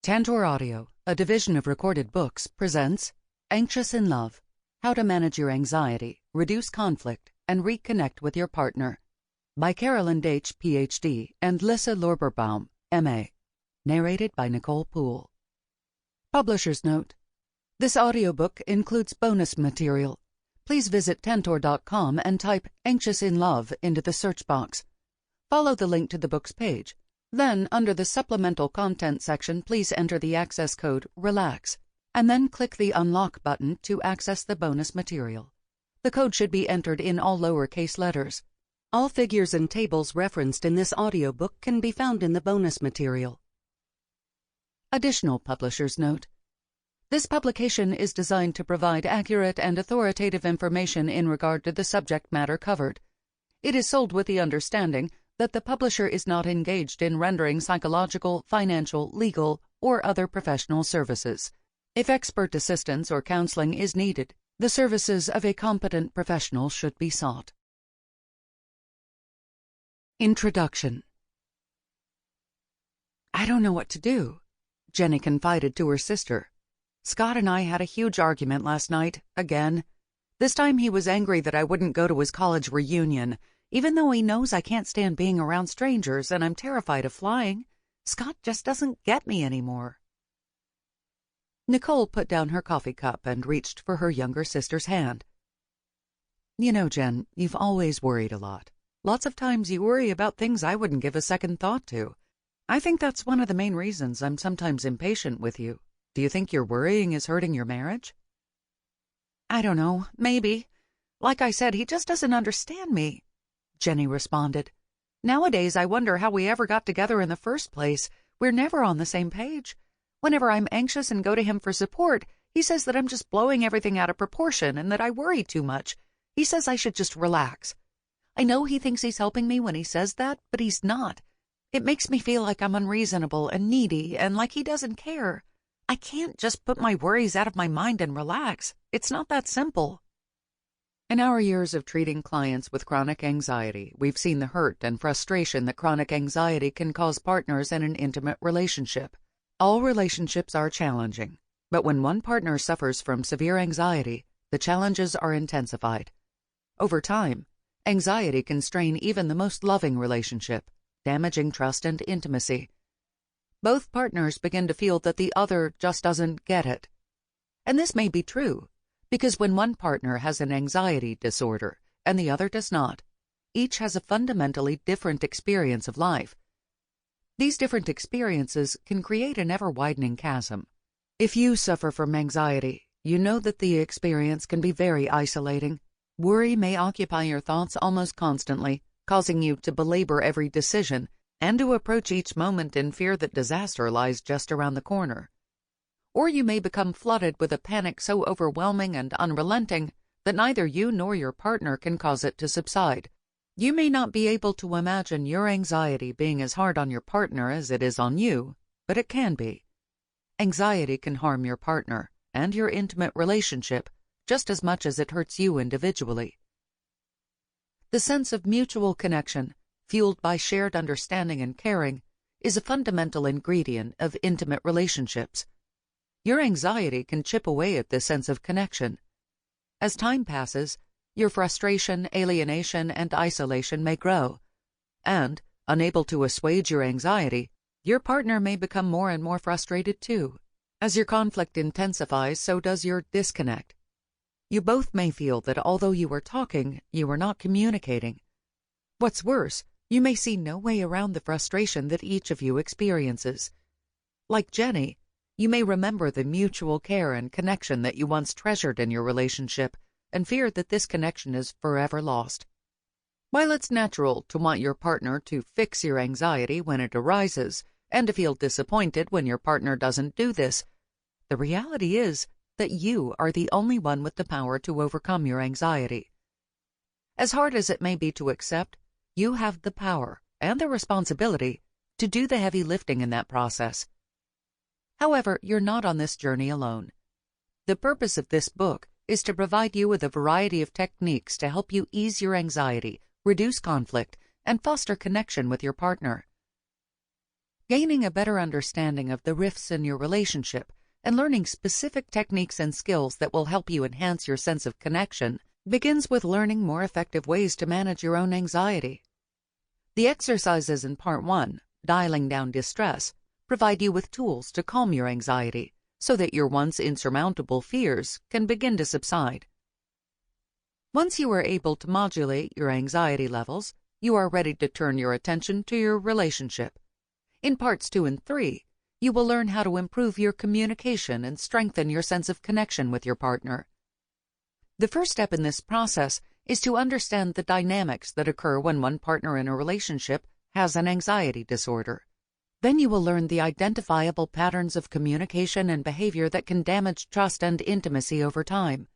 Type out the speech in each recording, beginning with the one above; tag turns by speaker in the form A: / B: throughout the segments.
A: Tantor Audio, a division of Recorded Books, presents Anxious in Love, How to Manage Your Anxiety, Reduce Conflict, and Reconnect with Your Partner, by Carolyn, Daitch, Ph.D., and Lissa Lorberbaum, M.A., narrated by Nicole, Poole. Publisher's Note: this audiobook includes bonus material. Please visit Tantor.com and type Anxious in Love into the search box. Follow the link to the book's page. Then, under the Supplemental Content section, please enter the access code RELAX, and then click the Unlock button to access the bonus material. The code should be entered in all lowercase letters. All figures and tables referenced in this audiobook can be found in the bonus material. Additional Publisher's Note: this publication is designed to provide accurate and authoritative information in regard to the subject matter covered. It is sold with the understanding that the publisher is not engaged in rendering psychological, financial, legal, or other professional services. If expert assistance or counseling is needed, the services of a competent professional should be sought. Introduction. I don't know what to do, Jenny confided to her sister. Scott and I had a huge argument last night, again. This time he was angry that I wouldn't go to his college reunion, even though he knows I can't stand being around strangers and I'm terrified of flying. Scott just doesn't get me anymore. Nicole put down her coffee cup and reached for her younger sister's hand. You know, Jen, you've always worried a lot. Lots of times you worry about things I wouldn't give a second thought to. I think that's one of the main reasons I'm sometimes impatient with you. Do you think your worrying is hurting your marriage? I don't know, maybe. Like I said, he just doesn't understand me, Jenny responded. Nowadays, I wonder how we ever got together in the first place. We're never on the same page. Whenever I'm anxious and go to him for support, he says that I'm just blowing everything out of proportion and that I worry too much. He says I should just relax. I know he thinks he's helping me when he says that, but he's not. It makes me feel like I'm unreasonable and needy and like he doesn't care. I can't just put my worries out of my mind and relax. It's not that simple. In our years of treating clients with chronic anxiety, we've seen the hurt and frustration that chronic anxiety can cause partners in an intimate relationship. All relationships are challenging, but when one partner suffers from severe anxiety, the challenges are intensified. Over time, anxiety can strain even the most loving relationship, damaging trust and intimacy. Both partners begin to feel that the other just doesn't get it. And this may be true, because when one partner has an anxiety disorder and the other does not, each has a fundamentally different experience of life. These different experiences can create an ever-widening chasm. If you suffer from anxiety, you know that the experience can be very isolating. Worry may occupy your thoughts almost constantly, causing you to belabor every decision and to approach each moment in fear that disaster lies just around the corner. Or you may become flooded with a panic so overwhelming and unrelenting that neither you nor your partner can cause it to subside. You may not be able to imagine your anxiety being as hard on your partner as it is on you, but it can be. Anxiety can harm your partner and your intimate relationship just as much as it hurts you individually. The sense of mutual connection, fueled by shared understanding and caring, is a fundamental ingredient of intimate relationships. Your anxiety can chip away at this sense of connection. As time passes, your frustration, alienation, and isolation may grow, and, unable to assuage your anxiety, your partner may become more and more frustrated too. As your conflict intensifies, so does your disconnect. You both may feel that although you are talking, you are not communicating. What's worse, you may see no way around the frustration that each of you experiences. Like Jenny, you may remember the mutual care and connection that you once treasured in your relationship and fear that this connection is forever lost. While it's natural to want your partner to fix your anxiety when it arises and to feel disappointed when your partner doesn't do this, the reality is that you are the only one with the power to overcome your anxiety. As hard as it may be to accept, you have the power and the responsibility to do the heavy lifting in that process. However, you're not on this journey alone. The purpose of this book is to provide you with a variety of techniques to help you ease your anxiety, reduce conflict, and foster connection with your partner. Gaining a better understanding of the rifts in your relationship and learning specific techniques and skills that will help you enhance your sense of connection begins with learning more effective ways to manage your own anxiety. The exercises in Part 1, Dialing Down Distress, provide you with tools to calm your anxiety so that your once insurmountable fears can begin to subside. Once you are able to modulate your anxiety levels, you are ready to turn your attention to your relationship. In Parts 2 and 3, you will learn how to improve your communication and strengthen your sense of connection with your partner. The first step in this process is to understand the dynamics that occur when one partner in a relationship has an anxiety disorder. Then you will learn the identifiable patterns of communication and behavior that can damage trust and intimacy over time.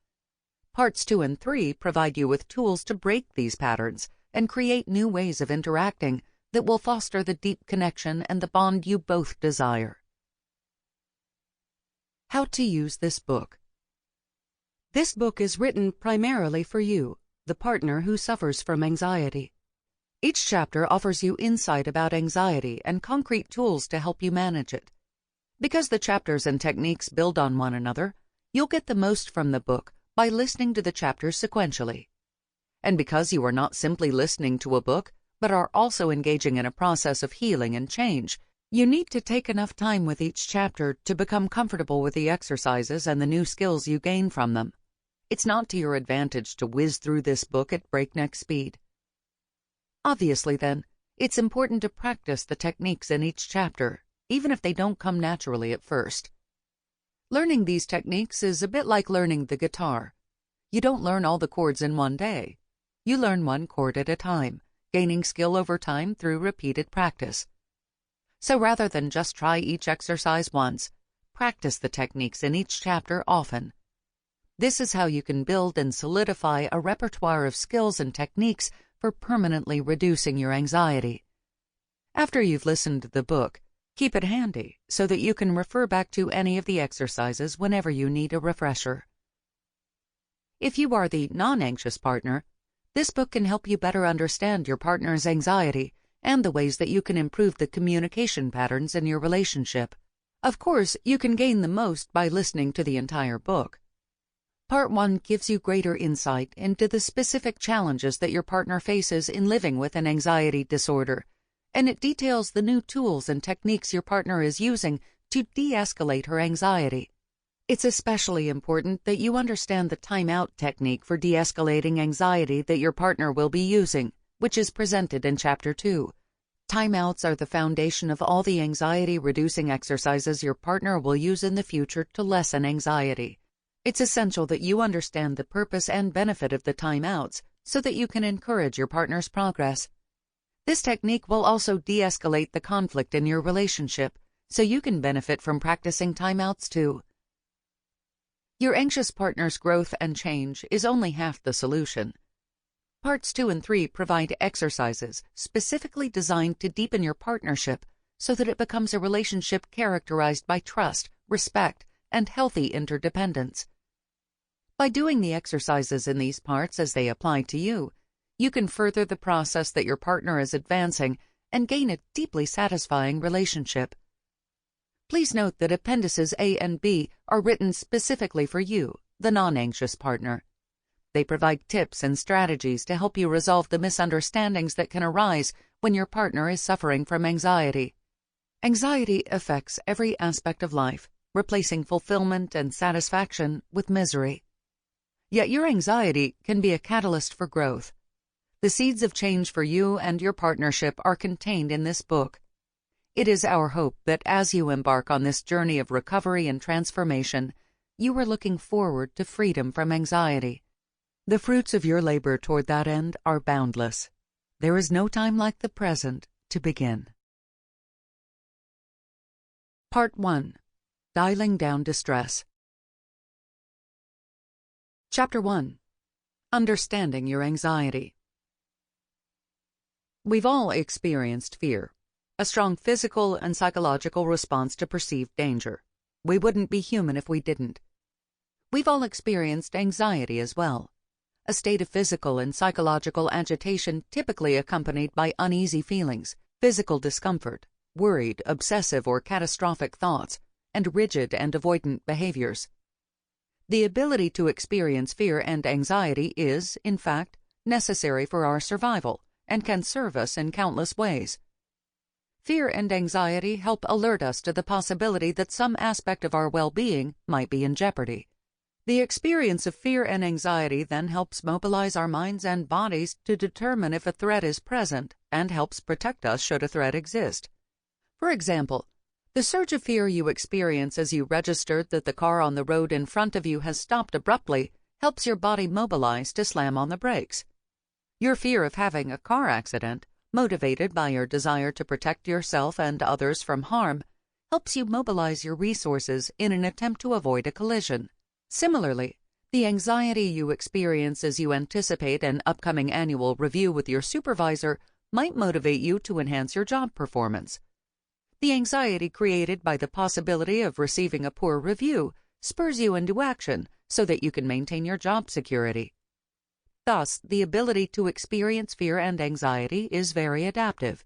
A: Parts 2 and 3 provide you with tools to break these patterns and create new ways of interacting that will foster the deep connection and the bond you both desire. How to use this book. This book is written primarily for you, the partner who suffers from anxiety. Each chapter offers you insight about anxiety and concrete tools to help you manage it. Because the chapters and techniques build on one another, you'll get the most from the book by listening to the chapters sequentially. And because you are not simply listening to a book, but are also engaging in a process of healing and change, you need to take enough time with each chapter to become comfortable with the exercises and the new skills you gain from them. It's not to your advantage to whiz through this book at breakneck speed. Obviously, then, it's important to practice the techniques in each chapter, even if they don't come naturally at first. Learning these techniques is a bit like learning the guitar. You don't learn all the chords in one day. You learn one chord at a time, gaining skill over time through repeated practice. So rather than just try each exercise once, practice the techniques in each chapter often. This is how you can build and solidify a repertoire of skills and techniques for permanently reducing your anxiety. After you've listened to the book, keep it handy so that you can refer back to any of the exercises whenever you need a refresher. If you are the non-anxious partner, this book can help you better understand your partner's anxiety and the ways that you can improve the communication patterns in your relationship. Of course, you can gain the most by listening to the entire book. Part 1 gives you greater insight into the specific challenges that your partner faces in living with an anxiety disorder, and it details the new tools and techniques your partner is using to de-escalate her anxiety. It's especially important that you understand the time-out technique for de-escalating anxiety that your partner will be using, which is presented in Chapter 2. Timeouts are the foundation of all the anxiety-reducing exercises your partner will use in the future to lessen anxiety. It's essential that you understand the purpose and benefit of the timeouts so that you can encourage your partner's progress. This technique will also de-escalate the conflict in your relationship, so you can benefit from practicing timeouts too. Your anxious partner's growth and change is only half the solution. Parts 2 and 3 provide exercises specifically designed to deepen your partnership so that it becomes a relationship characterized by trust, respect, and healthy interdependence. By doing the exercises in these parts as they apply to you, you can further the process that your partner is advancing and gain a deeply satisfying relationship. Please note that Appendices A and B are written specifically for you, the non-anxious partner. They provide tips and strategies to help you resolve the misunderstandings that can arise when your partner is suffering from anxiety. Anxiety affects every aspect of life, replacing fulfillment and satisfaction with misery. Yet your anxiety can be a catalyst for growth. The seeds of change for you and your partnership are contained in this book. It is our hope that as you embark on this journey of recovery and transformation, you are looking forward to freedom from anxiety. The fruits of your labor toward that end are boundless. There is no time like the present to begin. Part 1. Dialing Down Distress. Chapter 1. Understanding Your Anxiety. We've all experienced fear, a strong physical and psychological response to perceived danger. We wouldn't be human if we didn't. We've all experienced anxiety as well, a state of physical and psychological agitation typically accompanied by uneasy feelings, physical discomfort, worried, obsessive, or catastrophic thoughts, and rigid and avoidant behaviors. The ability to experience fear and anxiety is, in fact, necessary for our survival and can serve us in countless ways. Fear and anxiety help alert us to the possibility that some aspect of our well-being might be in jeopardy. The experience of fear and anxiety then helps mobilize our minds and bodies to determine if a threat is present and helps protect us should a threat exist. For example, the surge of fear you experience as you registered that the car on the road in front of you has stopped abruptly helps your body mobilize to slam on the brakes. Your fear of having a car accident, motivated by your desire to protect yourself and others from harm, helps you mobilize your resources in an attempt to avoid a collision. Similarly, the anxiety you experience as you anticipate an upcoming annual review with your supervisor might motivate you to enhance your job performance. The anxiety created by the possibility of receiving a poor review spurs you into action so that you can maintain your job security. Thus, the ability to experience fear and anxiety is very adaptive.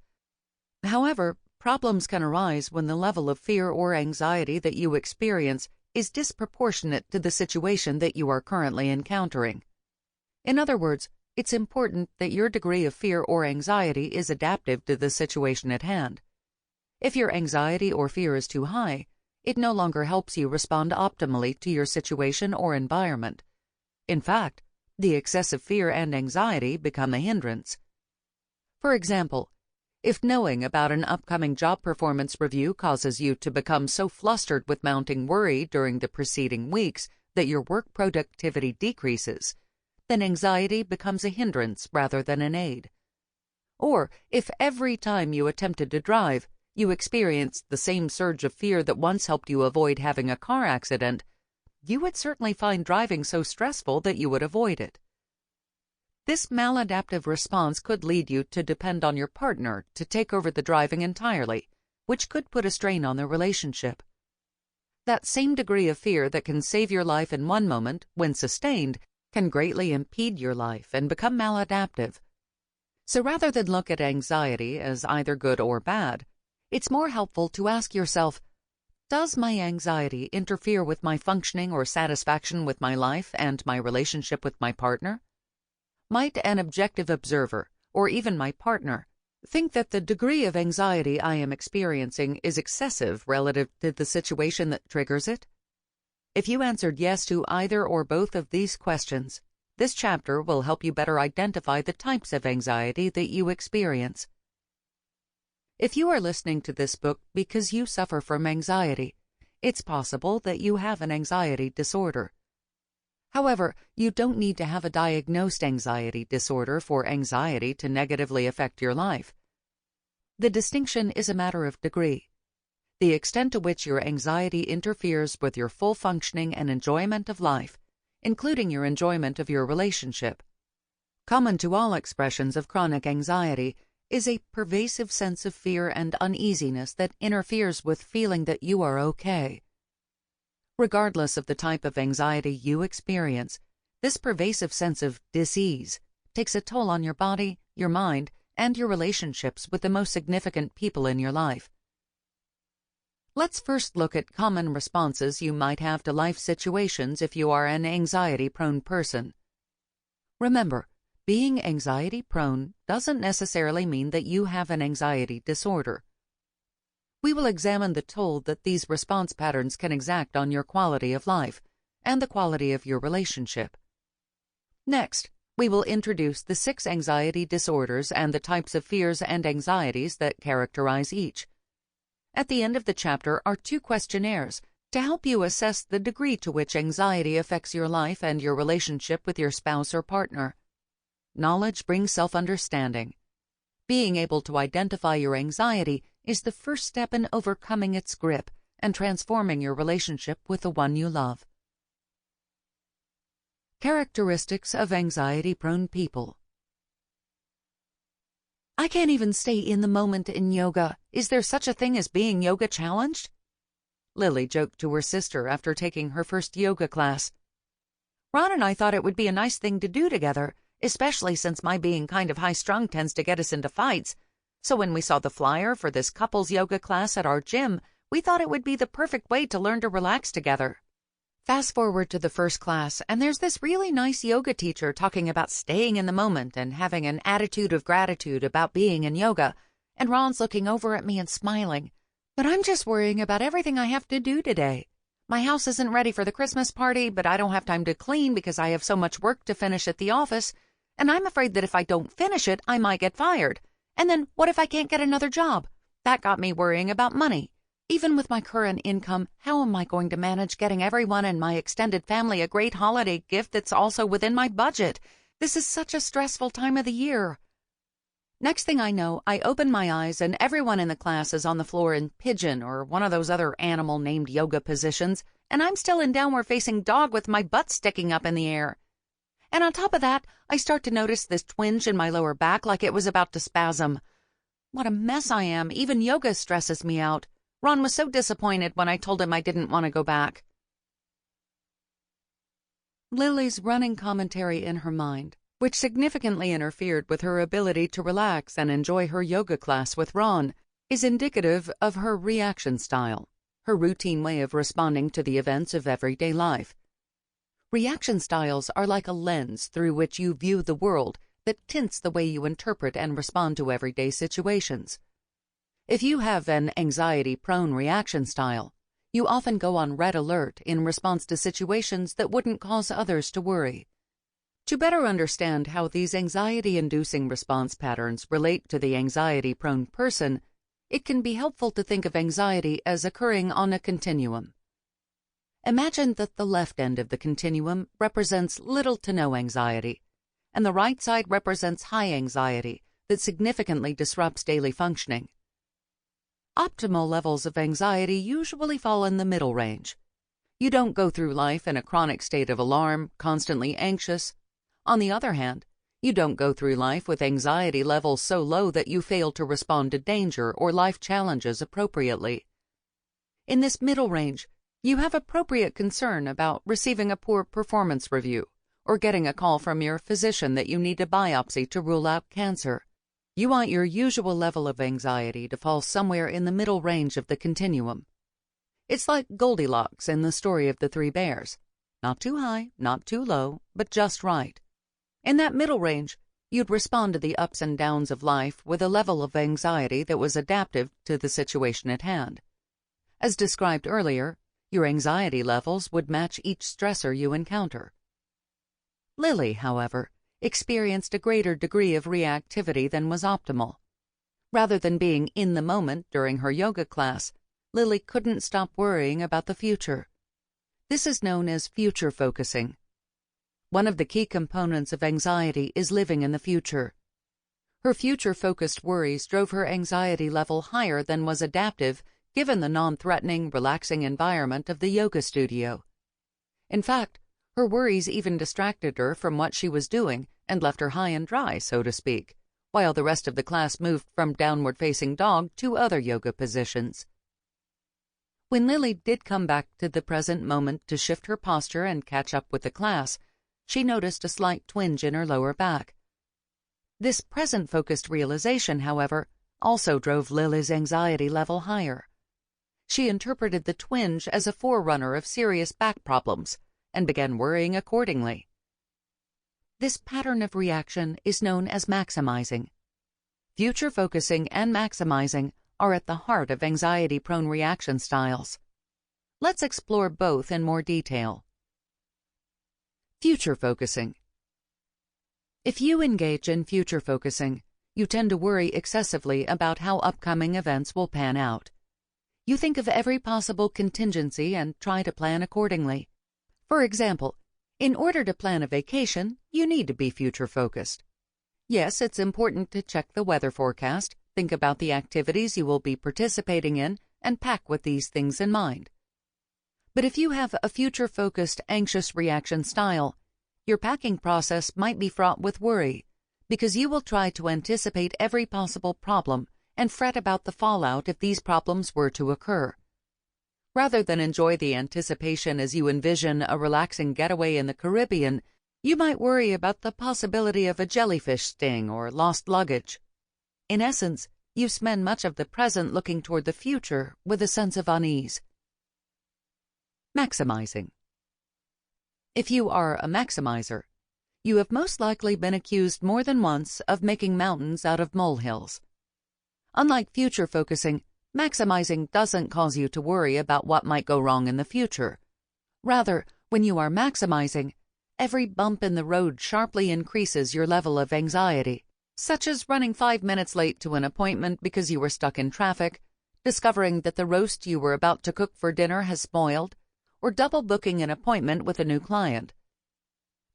A: However, problems can arise when the level of fear or anxiety that you experience is disproportionate to the situation that you are currently encountering. In other words, it's important that your degree of fear or anxiety is adaptive to the situation at hand. If your anxiety or fear is too high, it no longer helps you respond optimally to your situation or environment. In fact, the excessive fear and anxiety become a hindrance. For example, if knowing about an upcoming job performance review causes you to become so flustered with mounting worry during the preceding weeks that your work productivity decreases, then anxiety becomes a hindrance rather than an aid. Or if every time you attempted to drive, you experienced the same surge of fear that once helped you avoid having a car accident, you would certainly find driving so stressful that you would avoid it. This maladaptive response could lead you to depend on your partner to take over the driving entirely, which could put a strain on their relationship. That same degree of fear that can save your life in one moment, when sustained, can greatly impede your life and become maladaptive. So rather than look at anxiety as either good or bad, it's more helpful to ask yourself, does my anxiety interfere with my functioning or satisfaction with my life and my relationship with my partner? Might an objective observer, or even my partner, think that the degree of anxiety I am experiencing is excessive relative to the situation that triggers it? If you answered yes to either or both of these questions, this chapter will help you better identify the types of anxiety that you experience. If you are listening to this book because you suffer from anxiety, it's possible that you have an anxiety disorder. However, you don't need to have a diagnosed anxiety disorder for anxiety to negatively affect your life. The distinction is a matter of degree. The extent to which your anxiety interferes with your full functioning and enjoyment of life, including your enjoyment of your relationship. Common to all expressions of chronic anxiety is a pervasive sense of fear and uneasiness that interferes with feeling that you are okay. Regardless of the type of anxiety you experience, this pervasive sense of dis-ease takes a toll on your body, your mind, and your relationships with the most significant people in your life. Let's first look at common responses you might have to life situations if you are an anxiety-prone person. Remember, being anxiety-prone doesn't necessarily mean that you have an anxiety disorder. We will examine the toll that these response patterns can exact on your quality of life and the quality of your relationship. Next, we will introduce the 6 anxiety disorders and the types of fears and anxieties that characterize each. At the end of the chapter are 2 questionnaires to help you assess the degree to which anxiety affects your life and your relationship with your spouse or partner. Knowledge brings self-understanding. Being able to identify your anxiety is the first step in overcoming its grip and transforming your relationship with the one you love. Characteristics of anxiety-prone people. I can't even stay in the moment in yoga. Is there such a thing as being yoga challenged? Lily joked to her sister after taking her first yoga class. Ron and I thought it would be a nice thing to do together, especially since my being kind of high-strung tends to get us into fights. So when we saw the flyer for this couples yoga class at our gym, we thought it would be the perfect way to learn to relax together. Fast forward to the first class, and there's this really nice yoga teacher talking about staying in the moment and having an attitude of gratitude about being in yoga, and Ron's looking over at me and smiling. But I'm just worrying about everything I have to do today. My house isn't ready for the Christmas party, but I don't have time to clean because I have so much work to finish at the office, and I'm afraid that if I don't finish it, I might get fired. And then what if I can't get another job? That got me worrying about money. Even with my current income, how am I going to manage getting everyone in my extended family a great holiday gift that's also within my budget? This is such a stressful time of the year. Next thing I know, I open my eyes and everyone in the class is on the floor in pigeon or one of those other animal-named yoga positions, and I'm still in downward-facing dog with my butt sticking up in the air. And on top of that, I start to notice this twinge in my lower back like it was about to spasm. What a mess I am. Even yoga stresses me out. Ron was so disappointed when I told him I didn't want to go back. Lily's running commentary in her mind, which significantly interfered with her ability to relax and enjoy her yoga class with Ron, is indicative of her reaction style, her routine way of responding to the events of everyday life. Reaction styles are like a lens through which you view the world that tints the way you interpret and respond to everyday situations. If you have an anxiety-prone reaction style, you often go on red alert in response to situations that wouldn't cause others to worry. To better understand how these anxiety-inducing response patterns relate to the anxiety-prone person, it can be helpful to think of anxiety as occurring on a continuum. Imagine that the left end of the continuum represents little to no anxiety, and the right side represents high anxiety that significantly disrupts daily functioning. Optimal levels of anxiety usually fall in the middle range. You don't go through life in a chronic state of alarm, constantly anxious. On the other hand, you don't go through life with anxiety levels so low that you fail to respond to danger or life challenges appropriately. In this middle range, you have appropriate concern about receiving a poor performance review or getting a call from your physician that you need a biopsy to rule out cancer. You want your usual level of anxiety to fall somewhere in the middle range of the continuum. It's like Goldilocks in the story of the three bears. Not too high, not too low, but just right. In that middle range, you'd respond to the ups and downs of life with a level of anxiety that was adaptive to the situation at hand. As described earlier, your anxiety levels would match each stressor you encounter. Lily, however, experienced a greater degree of reactivity than was optimal. Rather than being in the moment during her yoga class, Lily couldn't stop worrying about the future. This is known as future focusing. One of the key components of anxiety is living in the future. Her future-focused worries drove her anxiety level higher than was adaptive given the non-threatening, relaxing environment of the yoga studio. In fact, her worries even distracted her from what she was doing and left her high and dry, so to speak, while the rest of the class moved from downward-facing dog to other yoga positions. When Lily did come back to the present moment to shift her posture and catch up with the class, she noticed a slight twinge in her lower back. This present-focused realization, however, also drove Lily's anxiety level higher. She interpreted the twinge as a forerunner of serious back problems and began worrying accordingly. This pattern of reaction is known as maximizing. Future focusing and maximizing are at the heart of anxiety-prone reaction styles. Let's explore both in more detail. Future focusing. If you engage in future focusing, you tend to worry excessively about how upcoming events will pan out. You think of every possible contingency and try to plan accordingly. For example, in order to plan a vacation, you need to be future-focused. Yes, it's important to check the weather forecast, think about the activities you will be participating in, and pack with these things in mind. But if you have a future-focused, anxious reaction style, your packing process might be fraught with worry, because you will try to anticipate every possible problem and fret about the fallout if these problems were to occur. Rather than enjoy the anticipation as you envision a relaxing getaway in the Caribbean, you might worry about the possibility of a jellyfish sting or lost luggage. In essence, you spend much of the present looking toward the future with a sense of unease. Maximizing. If you are a maximizer, you have most likely been accused more than once of making mountains out of molehills. Unlike future focusing, maximizing doesn't cause you to worry about what might go wrong in the future. Rather, when you are maximizing, every bump in the road sharply increases your level of anxiety, such as running 5 minutes late to an appointment because you were stuck in traffic, discovering that the roast you were about to cook for dinner has spoiled, or double booking an appointment with a new client.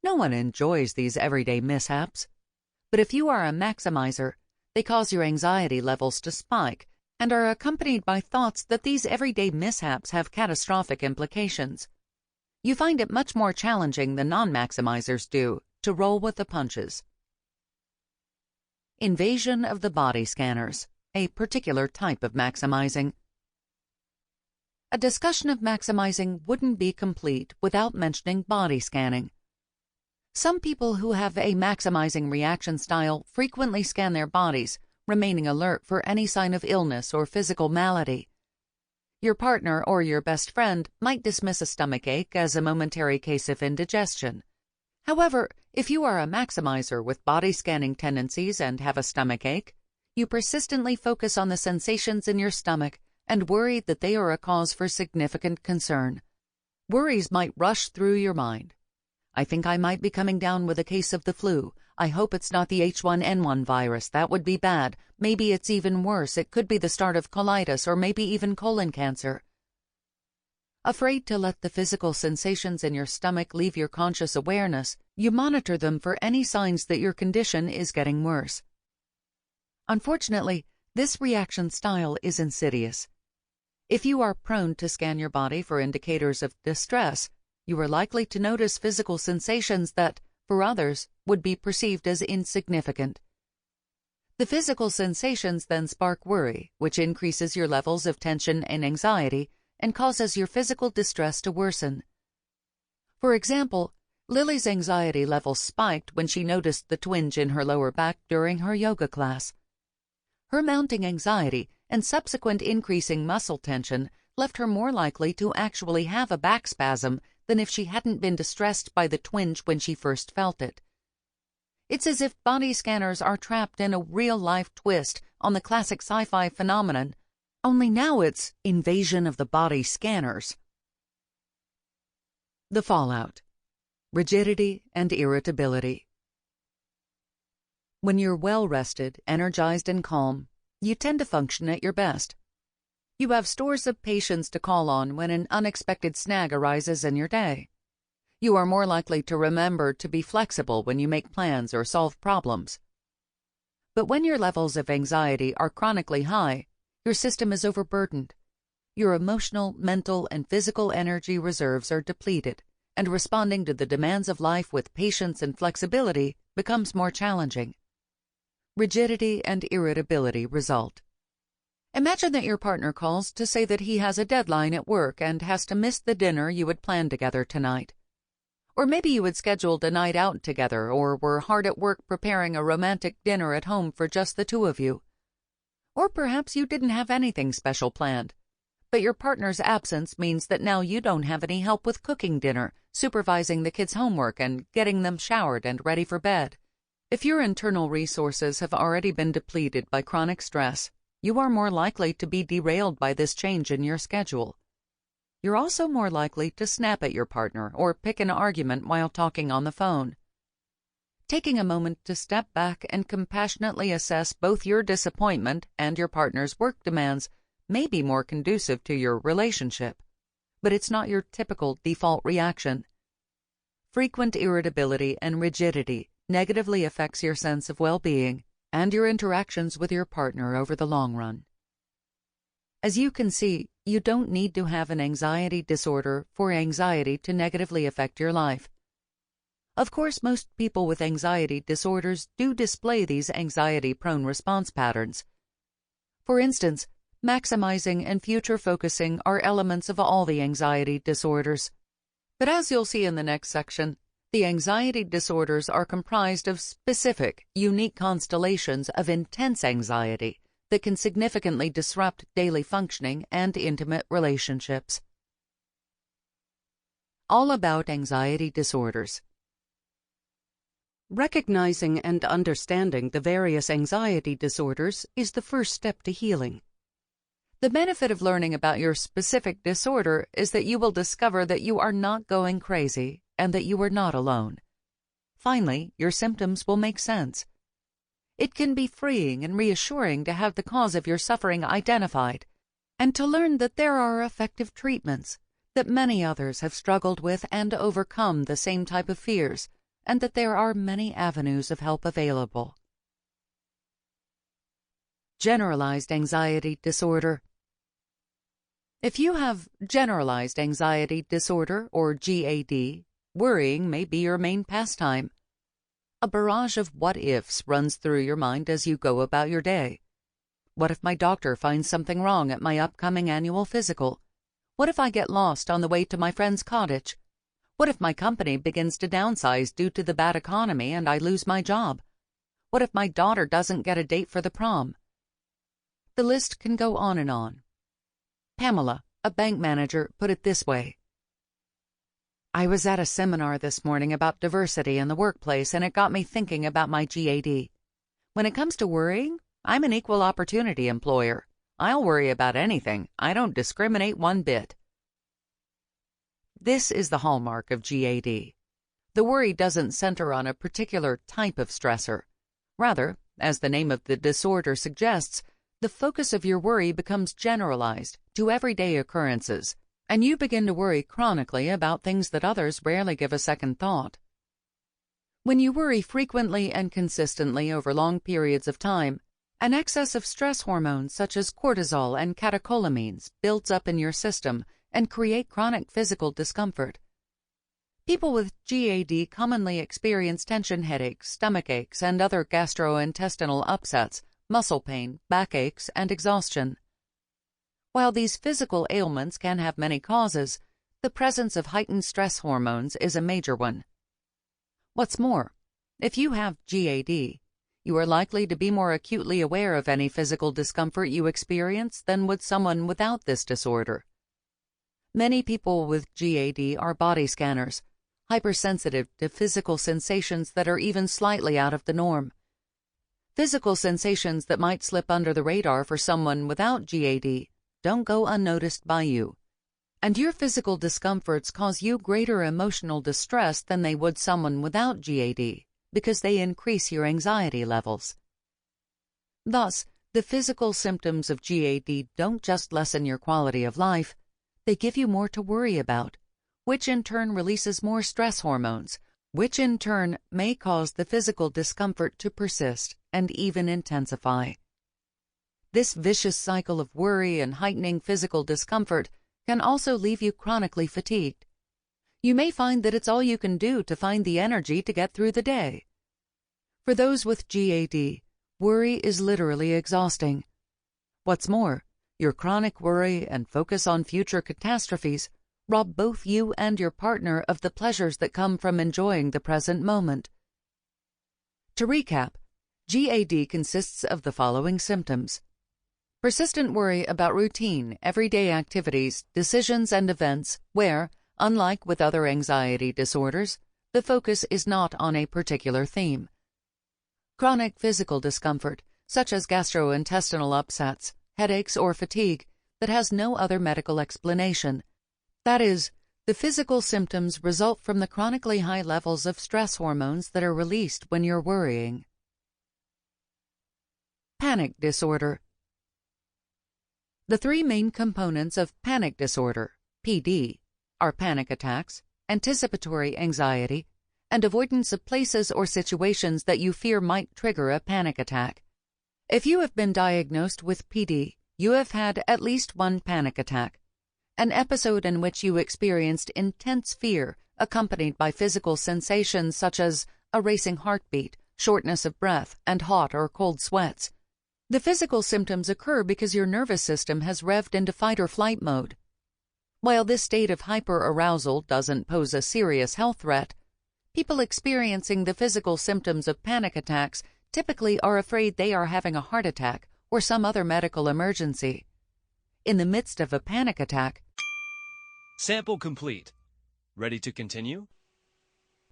A: No one enjoys these everyday mishaps, but if you are a maximizer, they cause your anxiety levels to spike and are accompanied by thoughts that these everyday mishaps have catastrophic implications. You find it much more challenging than non-maximizers do to roll with the punches. Invasion of the body scanners, a particular type of maximizing. A discussion of maximizing wouldn't be complete without mentioning body scanning. Some people who have a maximizing reaction style frequently scan their bodies, remaining alert for any sign of illness or physical malady. Your partner or your best friend might dismiss a stomachache as a momentary case of indigestion. However, if you are a maximizer with body scanning tendencies and have a stomachache, you persistently focus on the sensations in your stomach and worry that they are a cause for significant concern. Worries might rush through your mind. I think I might be coming down with a case of the flu. I hope it's not the H1N1 virus. That would be bad. Maybe it's even worse. It could be the start of colitis or maybe even colon cancer. Afraid to let the physical sensations in your stomach leave your conscious awareness, you monitor them for any signs that your condition is getting worse. Unfortunately, this reaction style is insidious. If you are prone to scan your body for indicators of distress, you are likely to notice physical sensations that, for others, would be perceived as insignificant. The physical sensations then spark worry, which increases your levels of tension and anxiety and causes your physical distress to worsen. For example, Lily's anxiety levels spiked when she noticed the twinge in her lower back during her yoga class. Her mounting anxiety and subsequent increasing muscle tension left her more likely to actually have a back spasm than if she hadn't been distressed by the twinge when she first felt it. It's as if body scanners are trapped in a real-life twist on the classic sci-fi phenomenon, only now it's invasion of the body scanners. The fallout. Rigidity and irritability. When you're well-rested, energized, and calm, you tend to function at your best. You have stores of patience to call on when an unexpected snag arises in your day. You are more likely to remember to be flexible when you make plans or solve problems. But when your levels of anxiety are chronically high, your system is overburdened. Your emotional, mental, and physical energy reserves are depleted, and responding to the demands of life with patience and flexibility becomes more challenging. Rigidity and irritability result. Imagine that your partner calls to say that he has a deadline at work and has to miss the dinner you had planned together tonight. Or maybe you had scheduled a night out together or were hard at work preparing a romantic dinner at home for just the two of you. Or perhaps you didn't have anything special planned, but your partner's absence means that now you don't have any help with cooking dinner, supervising the kids' homework, and getting them showered and ready for bed. If your internal resources have already been depleted by chronic stress, you are more likely to be derailed by this change in your schedule. You're also more likely to snap at your partner or pick an argument while talking on the phone. Taking a moment to step back and compassionately assess both your disappointment and your partner's work demands may be more conducive to your relationship, but it's not your typical default reaction. Frequent irritability and rigidity negatively affects your sense of well-being and your interactions with your partner over the long run. As you can see, you don't need to have an anxiety disorder for anxiety to negatively affect your life. Of course, most people with anxiety disorders do display these anxiety-prone response patterns. For instance, maximizing and future focusing are elements of all the anxiety disorders. But as you'll see in the next section, the anxiety disorders are comprised of specific, unique constellations of intense anxiety that can significantly disrupt daily functioning and intimate relationships. All about anxiety disorders. Recognizing and understanding the various anxiety disorders is the first step to healing. The benefit of learning about your specific disorder is that you will discover that you are not going crazy and that you are not alone. Finally, your symptoms will make sense. It can be freeing and reassuring to have the cause of your suffering identified and to learn that there are effective treatments, that many others have struggled with and overcome the same type of fears, and that there are many avenues of help available. Generalized anxiety disorder. If you have generalized anxiety disorder, or GAD, worrying may be your main pastime. A barrage of what-ifs runs through your mind as you go about your day. What if my doctor finds something wrong at my upcoming annual physical? What if I get lost on the way to my friend's cottage? What if my company begins to downsize due to the bad economy and I lose my job? What if my daughter doesn't get a date for the prom? The list can go on and on. Pamela, a bank manager, put it this way. I was at a seminar this morning about diversity in the workplace, and it got me thinking about my GAD. When it comes to worrying, I'm an equal opportunity employer. I'll worry about anything. I don't discriminate one bit. This is the hallmark of GAD. The worry doesn't center on a particular type of stressor. Rather, as the name of the disorder suggests, the focus of your worry becomes generalized to everyday occurrences, and you begin to worry chronically about things that others rarely give a second thought. When you worry frequently and consistently over long periods of time, an excess of stress hormones such as cortisol and catecholamines builds up in your system and create chronic physical discomfort. People with GAD commonly experience tension headaches, stomach aches, and other gastrointestinal upsets, muscle pain, backaches, and exhaustion. While these physical ailments can have many causes, the presence of heightened stress hormones is a major one. What's more, if you have GAD, you are likely to be more acutely aware of any physical discomfort you experience than would someone without this disorder. Many people with GAD are body scanners, hypersensitive to physical sensations that are even slightly out of the norm. Physical sensations that might slip under the radar for someone without GAD don't go unnoticed by you, and your physical discomforts cause you greater emotional distress than they would someone without GAD because they increase your anxiety levels. Thus, the physical symptoms of GAD don't just lessen your quality of life, they give you more to worry about, which in turn releases more stress hormones, which in turn may cause the physical discomfort to persist and even intensify. This vicious cycle of worry and heightening physical discomfort can also leave you chronically fatigued. You may find that it's all you can do to find the energy to get through the day. For those with GAD, worry is literally exhausting. What's more, your chronic worry and focus on future catastrophes rob both you and your partner of the pleasures that come from enjoying the present moment. To recap, GAD consists of the following symptoms. Persistent worry about routine, everyday activities, decisions, and events where, unlike with other anxiety disorders, the focus is not on a particular theme. Chronic physical discomfort, such as gastrointestinal upsets, headaches, or fatigue, that has no other medical explanation. That is, the physical symptoms result from the chronically high levels of stress hormones that are released when you're worrying. Panic disorder. The three main components of panic disorder, PD, are panic attacks, anticipatory anxiety, and avoidance of places or situations that you fear might trigger a panic attack. If you have been diagnosed with PD, you have had at least one panic attack, an episode in which you experienced intense fear accompanied by physical sensations such as a racing heartbeat, shortness of breath, and hot or cold sweats. The physical symptoms occur because your nervous system has revved into fight-or-flight mode. While this state of hyperarousal doesn't pose a serious health threat, people experiencing the physical symptoms of panic attacks typically are afraid they are having a heart attack or some other medical emergency. In the midst of a panic attack,
B: Sample complete. Ready to continue?